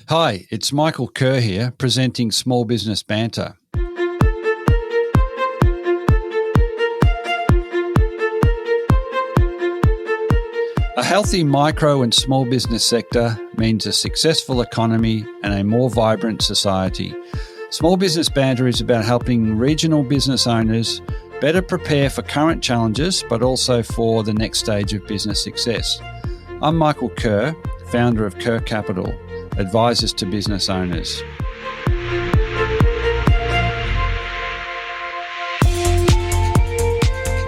Hi, it's Michael Kerr here, presenting Small Business Banter. A healthy micro and small business sector means a successful economy and a more vibrant society. Small Business Banter is about helping regional business owners better prepare for current challenges, but also for the next stage of business success. I'm Michael Kerr, founder of Kerr Capital, advisors to business owners.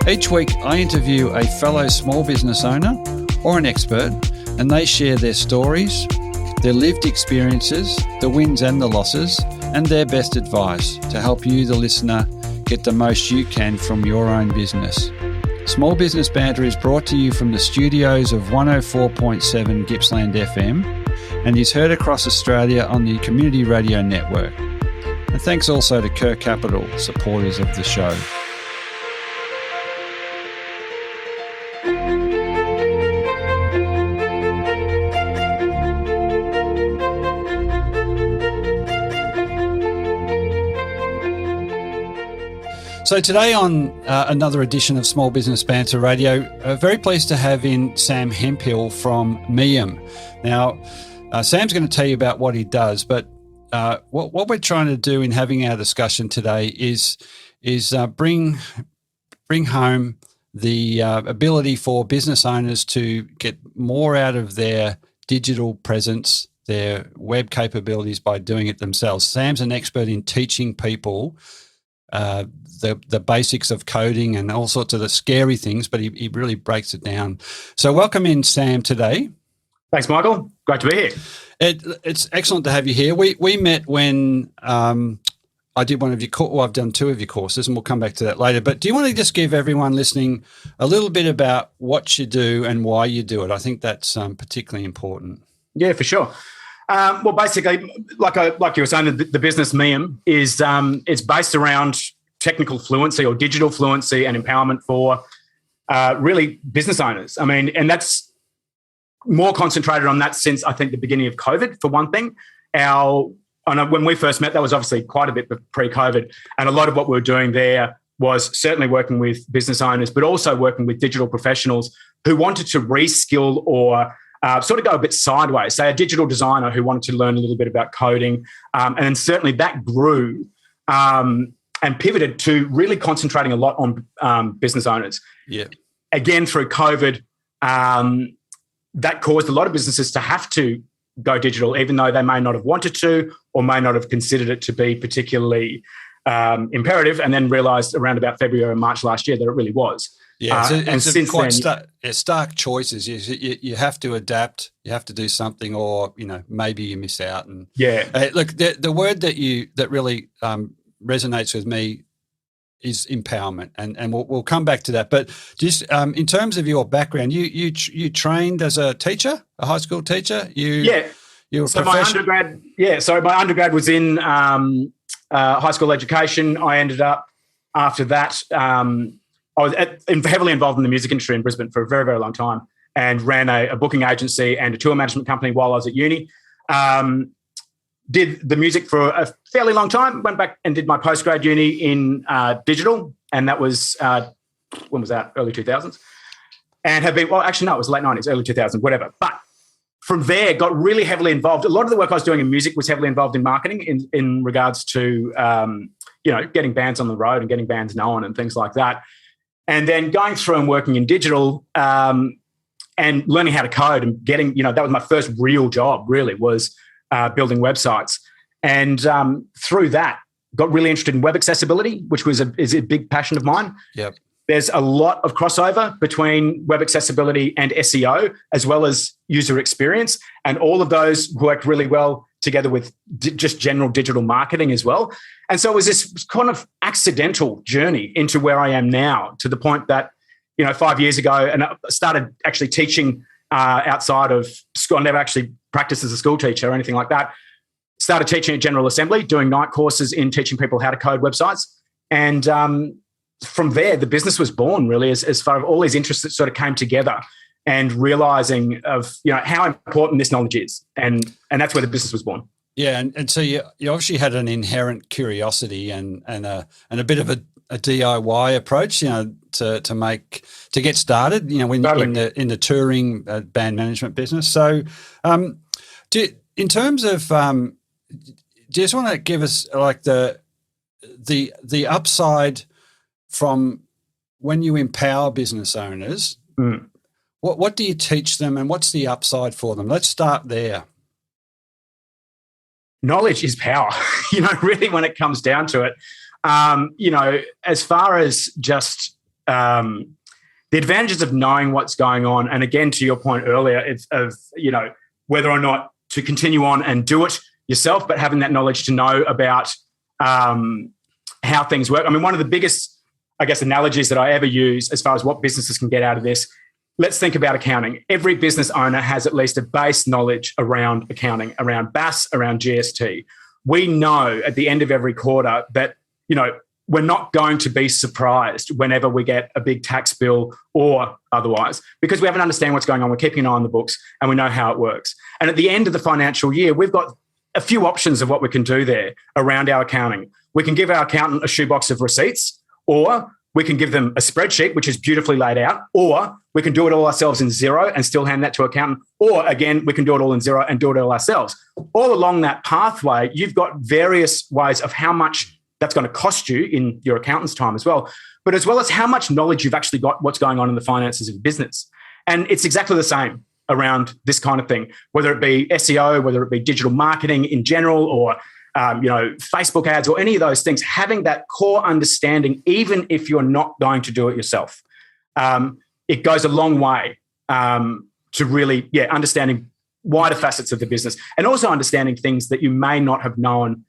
Each week, I interview a fellow small business owner or an expert, and they share their stories, their lived experiences, the wins and the losses, and their best advice to help you, the listener, get the most you can from your own business. Small Business Banter is brought to you from the studios of 104.7 Gippsland FM and is heard across Australia on the Community Radio Network. And thanks also to Kerr Capital, supporters of the show. So today on another edition of Small Business Banter Radio, very pleased to have in Sam Hemphill from Meeum. Now, Sam's going to tell you about what he does, but what we're trying to do in having our discussion today is bring home the ability for business owners to get more out of their digital presence, their web capabilities by doing it themselves. Sam's an expert in teaching people the basics of coding and all sorts of the scary things, but he really breaks it down. So welcome in, Sam, today. Thanks, Michael. Great to be here. It's excellent to have you here. We met when I did one of your I've done two of your courses, and we'll come back to that later. But do you want to just give everyone listening a little bit about what you do and why you do it? I think that's particularly important. Yeah, for sure. Well, basically, like you were saying, the business Meeum is it's based around technical fluency or digital fluency and empowerment for really business owners. I mean, and that's more concentrated on that since I think the beginning of COVID, for one thing. When we first met, that was obviously quite a bit pre-COVID, and a lot of what we were doing there was certainly working with business owners, but also working with digital professionals who wanted to reskill or sort of go a bit sideways, say a digital designer who wanted to learn a little bit about coding. And then certainly that grew and pivoted to really concentrating a lot on business owners. Yeah. Again, through COVID, that caused a lot of businesses to have to go digital, even though they may not have wanted to or may not have considered it to be particularly imperative, and then realised around about February or March last year that it really was. Yeah, it's quite stark choices. You have to adapt. You have to do something, or maybe you miss out. And look, the word that really resonates with me is empowerment, and we'll come back to that. But just in terms of your background, you trained as a teacher, a high school teacher. You were my undergrad was in high school education. I ended up after that. I was heavily involved in the music industry in Brisbane for a very, very long time, and ran a booking agency and a tour management company while I was at uni. Did the music for a fairly long time, went back and did my postgrad uni in digital, and that was, when was that? Early 2000s. And have been, well, actually, no, it was late 90s, early 2000s, whatever. But from there, got really heavily involved. A lot of the work I was doing in music was heavily involved in marketing in regards to, getting bands on the road and getting bands known and things like that. And then going through and working in digital and learning how to code and getting, that was my first real job, really, was building websites. And through that, got really interested in web accessibility, which is a big passion of mine. Yep. There's a lot of crossover between web accessibility and SEO, as well as user experience. And all of those work really well together with just general digital marketing as well. And so it was this kind of accidental journey into where I am now, to the point that, 5 years ago, and I started actually teaching outside of school. I never actually practiced as a school teacher or anything like that. Started teaching at General Assembly, doing night courses in teaching people how to code websites. And from there, the business was born, really, as far as all these interests that sort of came together. and realizing of, how important this knowledge is. And that's where the business was born. Yeah. And so you obviously had an inherent curiosity and a bit of a DIY approach, to get started, when Totally. in the touring band management business. So, in terms of, do you just want to give us like the upside from when you empower business owners? What do you teach them, and what's the upside for them? Let's start there. Knowledge is power, really, when it comes down to it. As far as just the advantages of knowing what's going on, and again, to your point earlier, it's of, whether or not to continue on and do it yourself, but having that knowledge to know about how things work. I mean, one of the biggest, I guess, analogies that I ever use as far as what businesses can get out of this, let's think about accounting. Every business owner has at least a base knowledge around accounting, around BAS, around GST. We know at the end of every quarter that, we're not going to be surprised whenever we get a big tax bill or otherwise, because we have an understanding what's going on. We're keeping an eye on the books and we know how it works. And at the end of the financial year, we've got a few options of what we can do there around our accounting. We can give our accountant a shoebox of receipts, or we can give them a spreadsheet, which is beautifully laid out, or we can do it all ourselves in Xero and still hand that to accountant, or again, we can do it all in Xero and do it all ourselves. All along that pathway, you've got various ways of how much that's going to cost you in your accountant's time as well, but as well as how much knowledge you've actually got what's going on in the finances of your business. And it's exactly the same around this kind of thing, whether it be SEO, whether it be digital marketing in general, or Facebook ads, or any of those things. Having that core understanding, even if you're not going to do it yourself, it goes a long way to really, understanding wider facets of the business, and also understanding things that you may not have known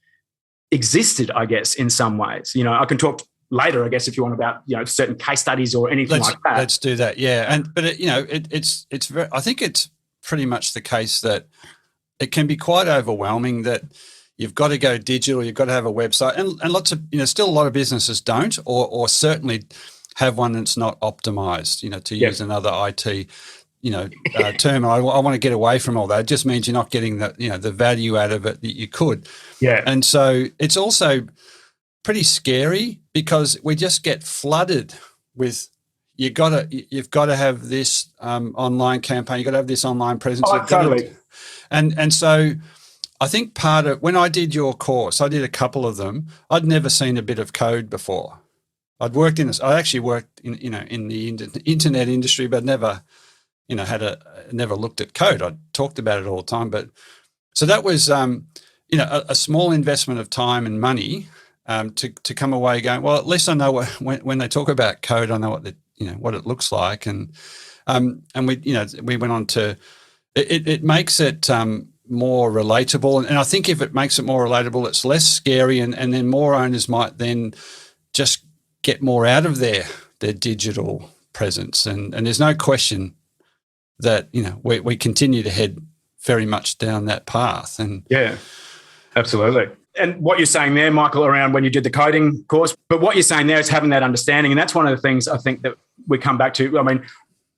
existed, I guess, in some ways. I can talk later, I guess, if you want, about certain case studies or anything like that. Let's do that, yeah. But it's very, I think it's pretty much the case that it can be quite overwhelming that you've got to go digital, you've got to have a website, and lots of still a lot of businesses don't, or certainly have one that's not optimized. To use another IT term. I want to get away from all that. It just means you're not getting the value out of it that you could. Yeah. And so it's also pretty scary, because we just get flooded with you've got to have this online campaign, you've got to have this online presence. Oh, totally. And so I think part of, when I did your course, I did a couple of them, I'd never seen a bit of code before. I actually worked in the internet industry, but never never looked at code. I talked about it all the time, but so that was, a small investment of time and money to come away going, well, at least I know when they talk about code, I know what it looks like, and we went on to it makes it more relatable, and I think if it makes it more relatable, it's less scary, and then more owners might then just get more out of their digital presence, and there's no question that we continue to head very much down that path. And yeah, absolutely. And what you're saying there, Michael, around when you did the coding course, but what you're saying there is having that understanding, and that's one of the things I think that we come back to. I mean,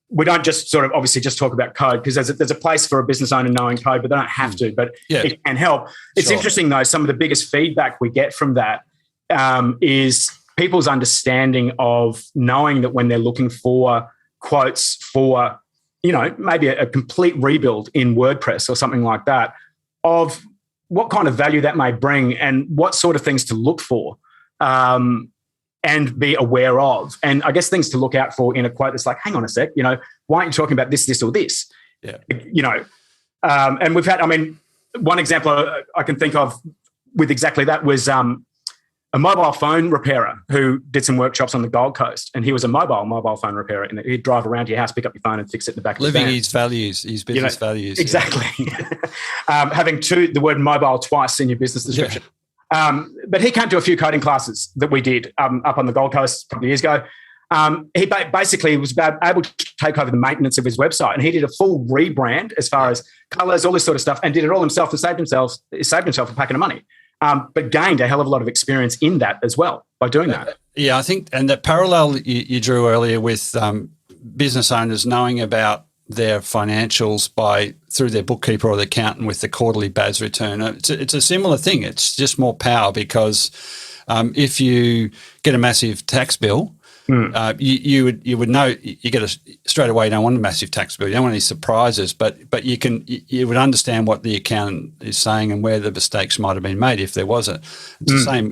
we don't just sort of obviously just talk about code, because there's a place for a business owner knowing code, but they don't have to, but it can help. It's interesting though, some of the biggest feedback we get from that is people's understanding of knowing that when they're looking for quotes for maybe a complete rebuild in WordPress or something like that, of what kind of value that may bring and what sort of things to look for and be aware of. And I guess things to look out for in a quote that's like, hang on a sec, why aren't you talking about this, this, or this? Yeah. And we've had, one example I can think of with exactly that was a mobile phone repairer who did some workshops on the Gold Coast, and he was a mobile phone repairer, and he'd drive around to your house, pick up your phone, and fix it in the back of the van. Living his values, his business values. Exactly. Having the word mobile twice in your business description. Yeah. But he came to a few coding classes that we did up on the Gold Coast a couple of years ago. He basically was able to take over the maintenance of his website, and he did a full rebrand as far as colours, all this sort of stuff, and did it all himself and saved himself a packet of money. But gained a hell of a lot of experience in that as well by doing that. Yeah, I think, and that parallel you drew earlier with business owners knowing about their financials through their bookkeeper or the accountant with the quarterly BAS return. It's a similar thing. It's just more power because if you get a massive tax bill, you would know, you get straight away. You don't want a massive tax bill. You don't want any surprises, but you would understand what the accountant is saying and where the mistakes might have been made if there was a. It's the same.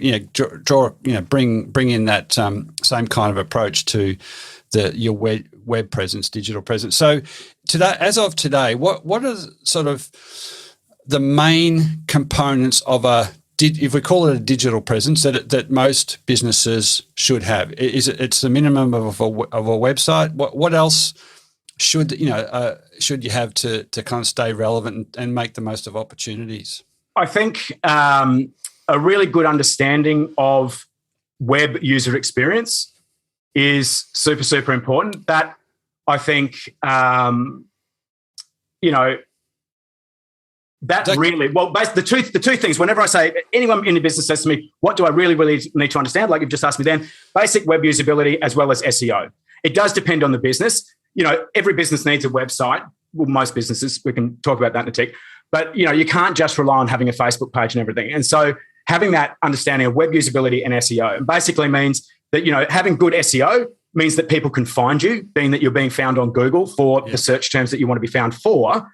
Bring in that same kind of approach to your web presence, digital presence. So today, as of today, what are sort of the main components of if we call it a digital presence that most businesses should have? It's the minimum of a website. What else should you have to kind of stay relevant and make the most of opportunities? I think a really good understanding of web user experience is super, super important. That I think the two things, whenever I say, anyone in the business says to me, what do I really, really need to understand? Like you've just asked me then, basic web usability as well as SEO. It does depend on the business. Every business needs a website. Well, most businesses, we can talk about that in a tick. But, you can't just rely on having a Facebook page and everything. And so having that understanding of web usability and SEO basically means that, having good SEO means that people can find you, being that you're being found on Google for the search terms that you want to be found for.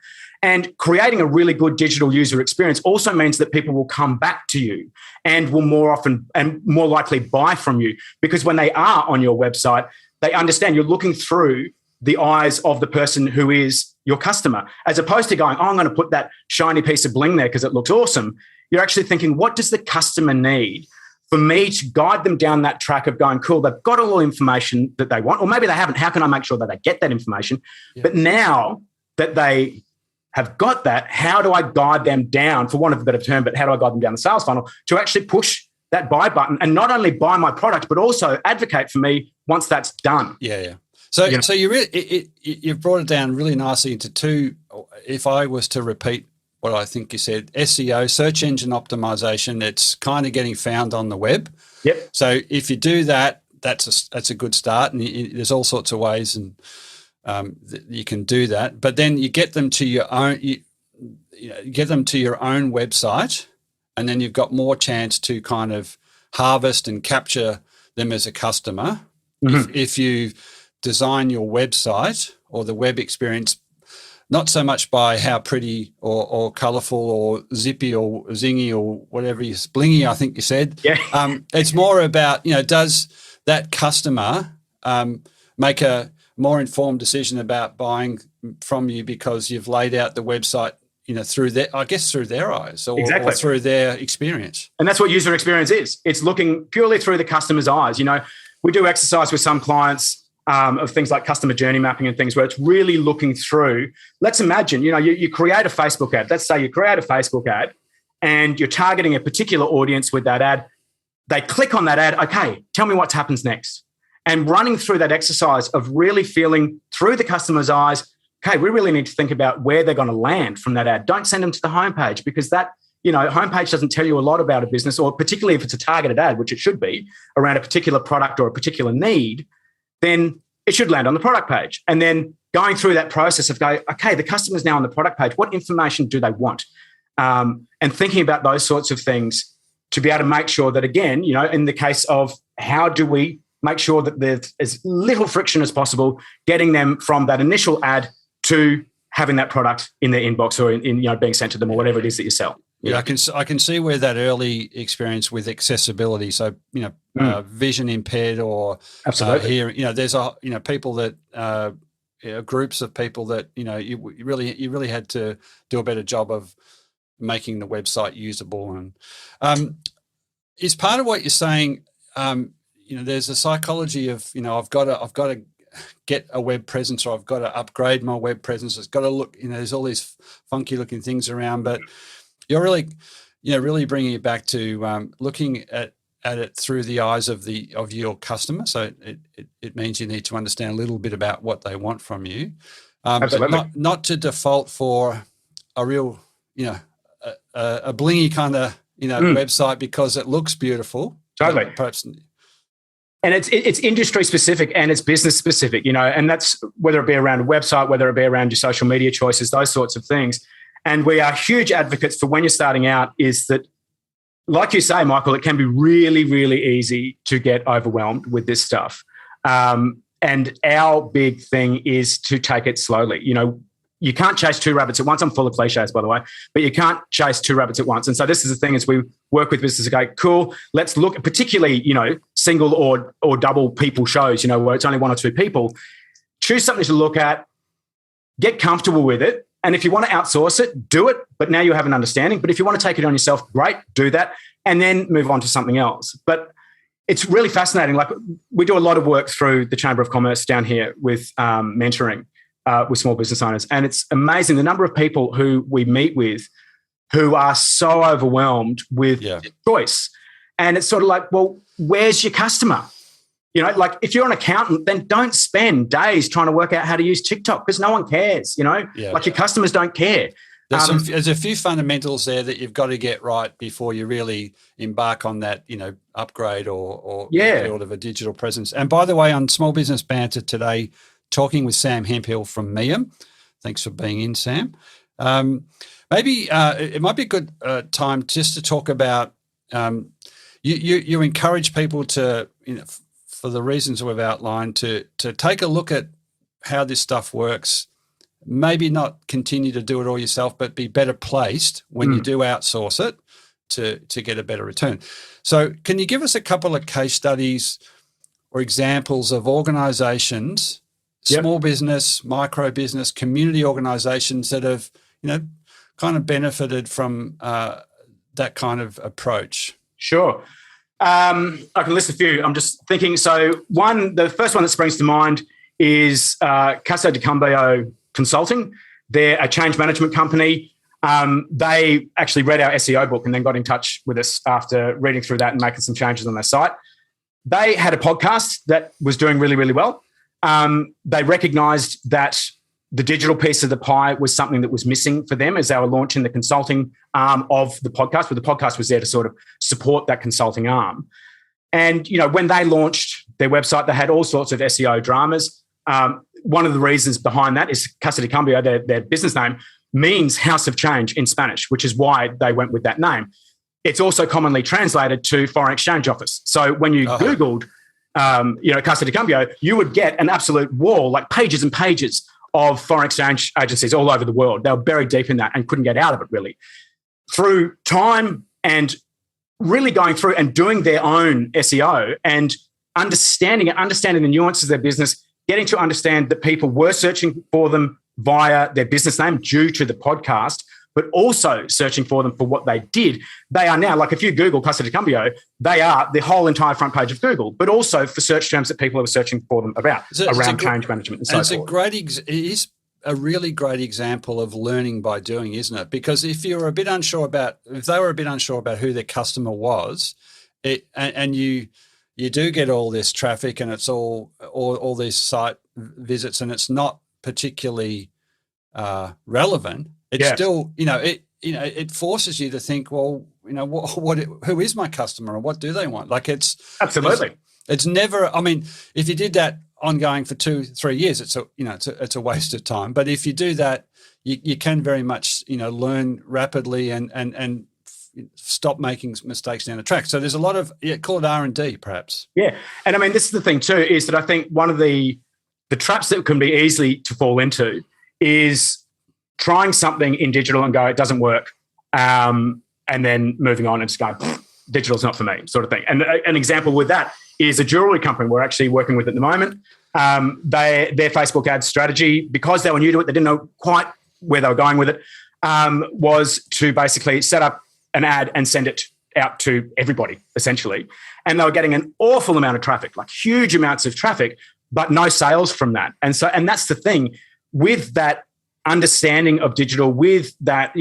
And creating a really good digital user experience also means that people will come back to you and will more often and more likely buy from you, because when they are on your website, they understand you're looking through the eyes of the person who is your customer, as opposed to going, I'm going to put that shiny piece of bling there because it looks awesome. You're actually thinking, what does the customer need for me to guide them down that track of going, cool, they've got all the information that they want, or maybe they haven't. How can I make sure that they get that information? Yeah. But now that they have got that, how do I guide them down, for want of a better term, but how do I guide them down the sales funnel to actually push that buy button and not only buy my product, but also advocate for me once that's done? Yeah. So you've brought it down really nicely into two. If I was to repeat what I think you said, SEO, search engine optimization, it's kind of getting found on the web. Yep. So if you do that, that's a good start, and there's all sorts of ways and you can do that. But then you get them to your own, get them to your own website, and then you've got more chance to kind of harvest and capture them as a customer. Mm-hmm. If you design your website or the web experience, not so much by how pretty or colourful or zippy or zingy or whatever blingy, I think you said. Yeah. It's more about, does that customer make a more informed decision about buying from you because you've laid out the website, through their eyes or through their experience. And that's what user experience is. It's looking purely through the customer's eyes. We do exercise with some clients of things like customer journey mapping and things where it's really looking through. Let's imagine, you create a Facebook ad. Let's say you create a Facebook ad and you're targeting a particular audience with that ad. They click on that ad. Okay, tell me what happens next. And running through that exercise of really feeling through the customer's eyes, okay, we really need to think about where they're going to land from that ad. Don't send them to the homepage, because that, homepage doesn't tell you a lot about a business, or particularly if it's a targeted ad, which it should be, around a particular product or a particular need, then it should land on the product page. And then going through that process of going, okay, the customer's now on the product page. What information do they want? And thinking about those sorts of things to be able to make sure that, again, in the case of how do we make sure that there's as little friction as possible, getting them from that initial ad to having that product in their inbox or in being sent to them or whatever it is that you sell. Yeah, I can see where that early experience with accessibility. So vision impaired or hearing. There's people that groups of people that you really had to do a better job of making the website usable. And is part of what you're saying. There's a psychology of, I've got to get a web presence, or I've got to upgrade my web presence. It's got to look, there's all these funky looking things around, but you're really, really bringing it back to looking at it through the eyes of your customer. So it means you need to understand a little bit about what they want from you, but not to default for a real, a blingy kind of, website because it looks beautiful. Totally. Perhaps And it's industry specific and it's business specific, and that's whether it be around a website, whether it be around your social media choices, those sorts of things. And we are huge advocates for when you're starting out is that, like you say, Michael, it can be really, really easy to get overwhelmed with this stuff. And our big thing is to take it slowly. You can't chase two rabbits at once. I'm full of cliches, by the way, but you can't chase two rabbits at once. And so this is the thing as we work with businesses, go, cool, let's look at particularly, single or double people shows, where it's only one or two people. Choose something to look at, get comfortable with it. And if you want to outsource it, do it. But now you have an understanding. But if you want to take it on yourself, great, do that. And then move on to something else. But it's really fascinating. Like, we do a lot of work through the Chamber of Commerce down here with mentoring with small business owners. And it's amazing the number of people who we meet with who are so overwhelmed with choice. And it's sort of like, well, where's your customer? Like, if you're an accountant, then don't spend days trying to work out how to use TikTok because no one cares, Like, your customers don't care. There's a few fundamentals there that you've got to get right before you really embark on that, upgrade or build of a digital presence. And by the way, on Small Business Banter today, talking with Sam Hemphill from Meeum. Thanks for being in, Sam. Maybe it might be a good time just to talk about you encourage people to, for the reasons we've outlined, to take a look at how this stuff works. Maybe not continue to do it all yourself, but be better placed when you do outsource it to get a better return. So can you give us a couple of case studies or examples of organizations, small business, micro business, community organizations that have, kind of benefited from that kind of approach? Sure. I can list a few. I'm just thinking. So the first one that springs to mind is Casa de Cambio Consulting. They're a change management company. They actually read our SEO book and then got in touch with us after reading through that and making some changes on their site. They had a podcast that was doing really, really well. They recognized that the digital piece of the pie was something that was missing for them as they were launching the consulting arm of the podcast, but the podcast was there to sort of support that consulting arm. And, when they launched their website, they had all sorts of SEO dramas. One of the reasons behind that is Casa de Cambio, their business name, means House of Change in Spanish, which is why they went with that name. It's also commonly translated to foreign exchange office. So when you Googled, Casa de Cambio, you would get an absolute wall, like pages and pages of foreign exchange agencies all over the world. They were buried deep in that and couldn't get out of it, really. Through time and really going through and doing their own SEO and understanding the nuances of their business, getting to understand that people were searching for them via their business name due to the podcast, but also searching for them for what they did. They are now, like if you Google Casa de Cambio, they are the whole entire front page of Google, but also for search terms that people are searching for them about, around change management and so forth. It is a really great example of learning by doing, isn't it? Because if they were a bit unsure about who their customer was, and you do get all this traffic and it's all these site visits and it's not particularly relevant, it's still, it forces you to think, well, who is my customer and what do they want? Like absolutely. It's never, if you did that ongoing for 2-3 years, it's a waste of time. But if you do that, you can very much, learn rapidly and stop making mistakes down the track. So there's a lot of, call it R&D perhaps. Yeah. And this is the thing too, is that I think one of the traps that can be easily to fall into is trying something in digital and go, it doesn't work. And then moving on and just going, digital's not for me, sort of thing. And an example with that is a jewelry company we're actually working with at the moment. Their Facebook ad strategy, because they were new to it, they didn't know quite where they were going with it, was to basically set up an ad and send it out to everybody, essentially. And they were getting an awful amount of traffic, like huge amounts of traffic, but no sales from that. And that's the thing with that understanding of digital, with that,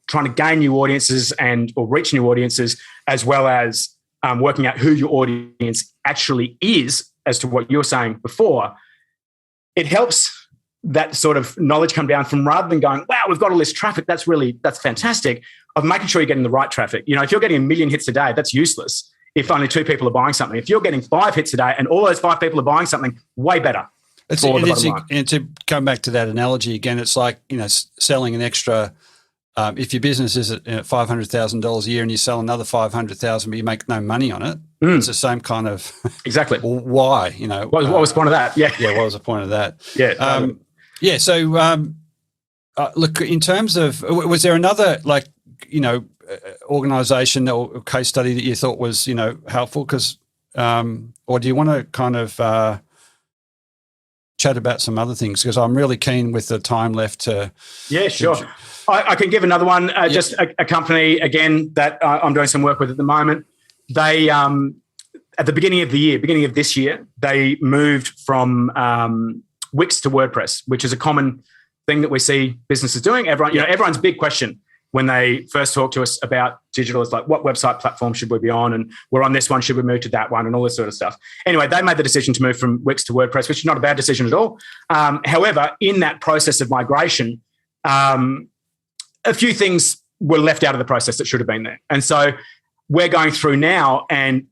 trying to gain new audiences or reach new audiences, as well as working out who your audience actually is, as to what you were saying before, it helps that sort of knowledge come down from, rather than going, wow, we've got all this traffic, that's fantastic, of making sure you're getting the right traffic. If you're getting 1 million hits a day, that's useless if only 2 people are buying something. If you're getting 5 hits a day and all those 5 people are buying something, way better. And to come back to that analogy again, it's like, selling an extra. If your business is at $500,000 a year and you sell another 500,000, but you make no money on it, it's the same kind of exactly. Why? What was the point of that? Yeah. Yeah. What was the point of that? Yeah. Totally. Yeah. So, look, in terms of, was there another organisation or case study that you thought was helpful? Because, or do you want to kind of chat about some other things? Because I'm really keen with the time left to. Yeah, sure. I can give another one. Just a company again that I'm doing some work with at the moment. They at the beginning of this year, they moved from Wix to WordPress, which is a common thing that we see businesses doing. Everyone's big question when they first talk to us about digital is like, what website platform should we be on? And we're on this one, should we move to that one? And all this sort of stuff. Anyway, they made the decision to move from Wix to WordPress, which is not a bad decision at all. However, in that process of migration, a few things were left out of the process that should have been there. And so we're going through now and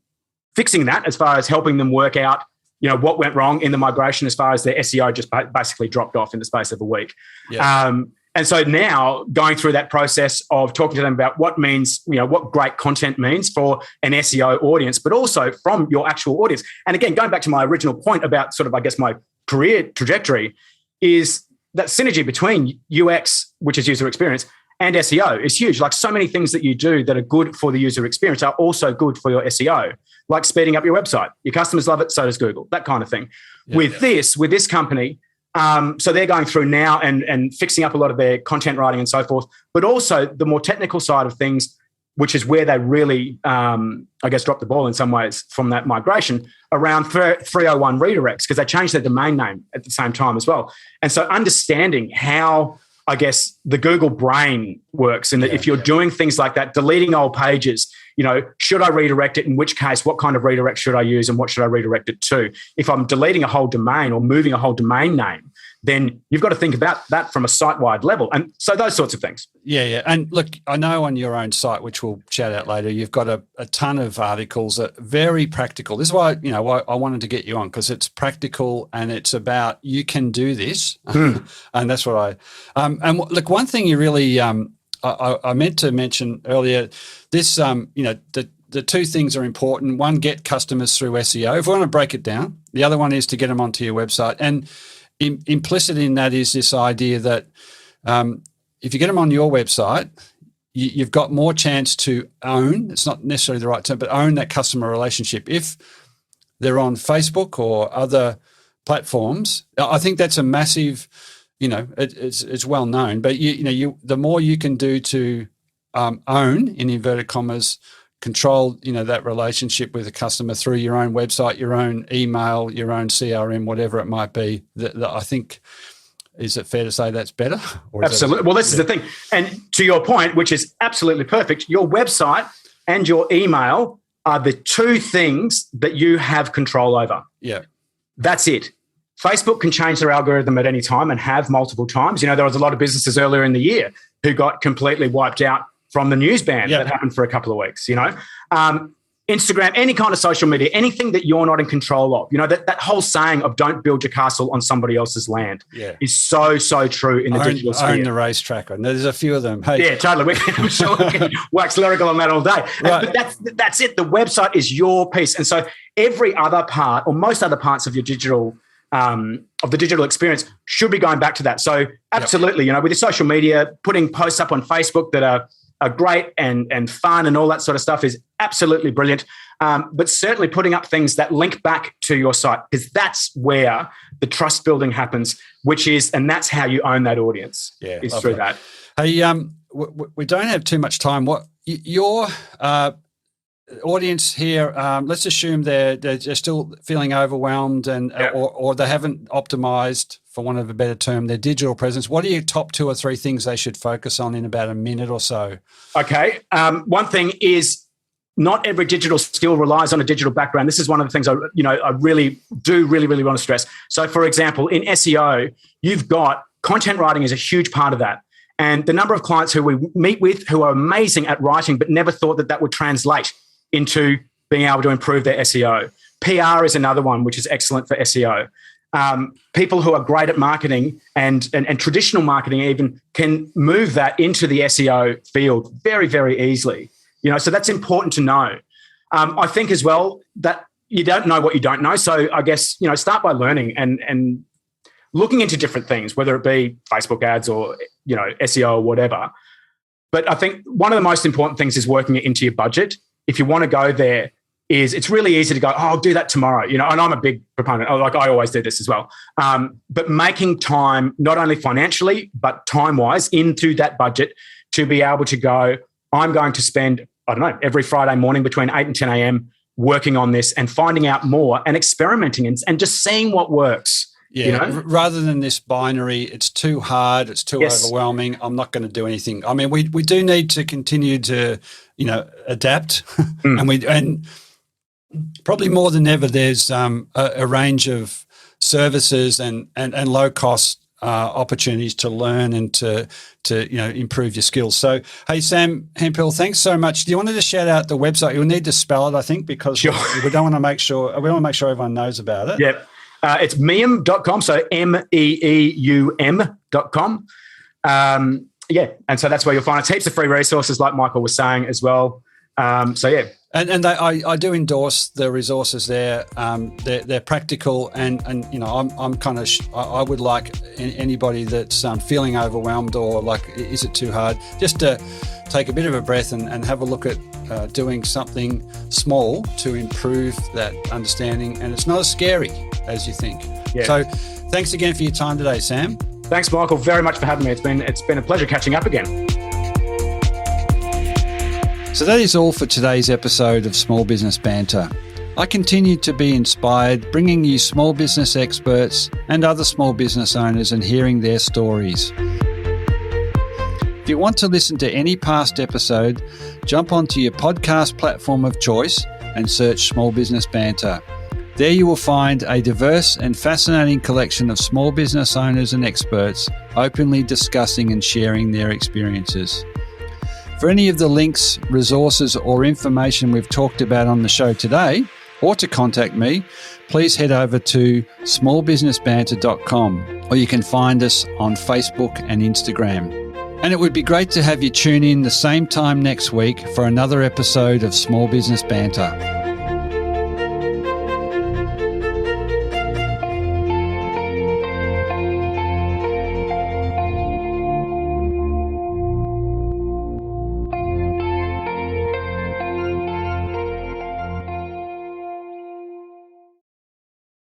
fixing that as far as helping them work out, what went wrong in the migration as far as their SEO just basically dropped off in the space of a week. Yeah. And so now going through that process of talking to them about what means, what great content means for an SEO audience, but also from your actual audience. And again, going back to my original point about sort of, I guess, my career trajectory is that synergy between UX, which is user experience, and SEO is huge. Like so many things that you do that are good for the user experience are also good for your SEO, like speeding up your website. Your customers love it, so does Google, that kind of thing. Yeah, with this company, so they're going through now and fixing up a lot of their content writing and so forth, but also the more technical side of things, which is where they really, dropped the ball in some ways from that migration around 301 redirects, because they changed their domain name at the same time as well. And so understanding how, I guess, the Google brain works, and that if you're doing things like that, deleting old pages, should I redirect it? In which case, what kind of redirect should I use and what should I redirect it to? If I'm deleting a whole domain or moving a whole domain name, then you've got to think about that from a site-wide level. And so those sorts of things. Yeah. And look, I know on your own site, which we'll shout out later, you've got a ton of articles that are very practical. This is why, why I wanted to get you on, because it's practical and it's about you can do this. And that's what and look, one thing you really, I meant to mention earlier, this, the two things are important. One, get customers through SEO. If we want to break it down, the other one is to get them onto your website. And implicit in that is this idea that if you get them on your website, you've got more chance to own, it's not necessarily the right term, but own that customer relationship. If they're on Facebook or other platforms, I think that's a massive, it's well known, but the more you can do to own, in inverted commas, control, that relationship with the customer through your own website, your own email, your own CRM, whatever it might be, that I think, is it fair to say that's better? Absolutely. Well, this is the thing. And to your point, which is absolutely perfect, your website and your email are the two things that you have control over. Yeah. That's it. Facebook can change their algorithm at any time and have multiple times. There was a lot of businesses earlier in the year who got completely wiped out from the news ban that happened for a couple of weeks, Instagram, any kind of social media, anything that you're not in control of, that whole saying of don't build your castle on somebody else's land is so, so true in the digital sphere. Own the racetrack. And there's a few of them. Hey. Yeah, totally. I'm sure we can wax lyrical on that all day. Right. But that's it. The website is your piece. And so every other part or most other parts of your digital of the digital experience should be going back to that. So absolutely, with your social media, putting posts up on Facebook that are great and fun and all that sort of stuff is absolutely brilliant. But certainly putting up things that link back to your site, because that's where the trust building happens, and that's how you own that audience. Yeah, is through that. Hey, we don't have too much time. What your audience here? Let's assume they're still feeling overwhelmed or they haven't optimized, for want of a better term, their digital presence. What are your top 2 or 3 things they should focus on in about a minute or so? Okay. One thing is not every digital skill relies on a digital background. This is one of the things I really want to stress. So, for example, in SEO, you've got content writing is a huge part of that. And the number of clients who we meet with who are amazing at writing but never thought that would translate into being able to improve their SEO. PR is another one, which is excellent for SEO. People who are great at marketing and traditional marketing even can move that into the SEO field very, very easily. So that's important to know. I think as well that you don't know what you don't know. So I guess, start by learning and looking into different things, whether it be Facebook ads or, SEO or whatever. But I think one of the most important things is working it into your budget. If you want to go there, it's really easy to go, I'll do that tomorrow. And I'm a big proponent. I always do this as well. But making time, not only financially, but time-wise into that budget to be able to go, I'm going to spend, every Friday morning between 8 and 10 a.m. working on this and finding out more and experimenting and just seeing what works. Yeah, rather than this binary, it's too hard, it's too overwhelming, I'm not going to do anything. I mean, we do need to continue to, adapt. And probably more than ever, there's a range of services and low cost opportunities to learn and to improve your skills. So, hey, Sam Hemphill, thanks so much. Do you want to just shout out the website? You'll need to spell it, I think, because we want to make sure everyone knows about it. Yep. It's meeum.com, so meeum.com. And so that's where you'll find it. Heaps of free resources, like Michael was saying as well. And I do endorse the resources there. They're practical, and I'm kind of I would like anybody that's feeling overwhelmed or like, is it too hard, just to take a bit of a breath and have a look at doing something small to improve that understanding. And it's not as scary as you think. Yeah. So thanks again for your time today, Sam. Thanks, Michael, very much for having me. It's been a pleasure catching up again. So that is all for today's episode of Small Business Banter. I continue to be inspired, bringing you small business experts and other small business owners and hearing their stories. If you want to listen to any past episode, jump onto your podcast platform of choice and search Small Business Banter. There you will find a diverse and fascinating collection of small business owners and experts openly discussing and sharing their experiences. For any of the links, resources, or information we've talked about on the show today, or to contact me, please head over to smallbusinessbanter.com, or you can find us on Facebook and Instagram. And it would be great to have you tune in the same time next week for another episode of Small Business Banter.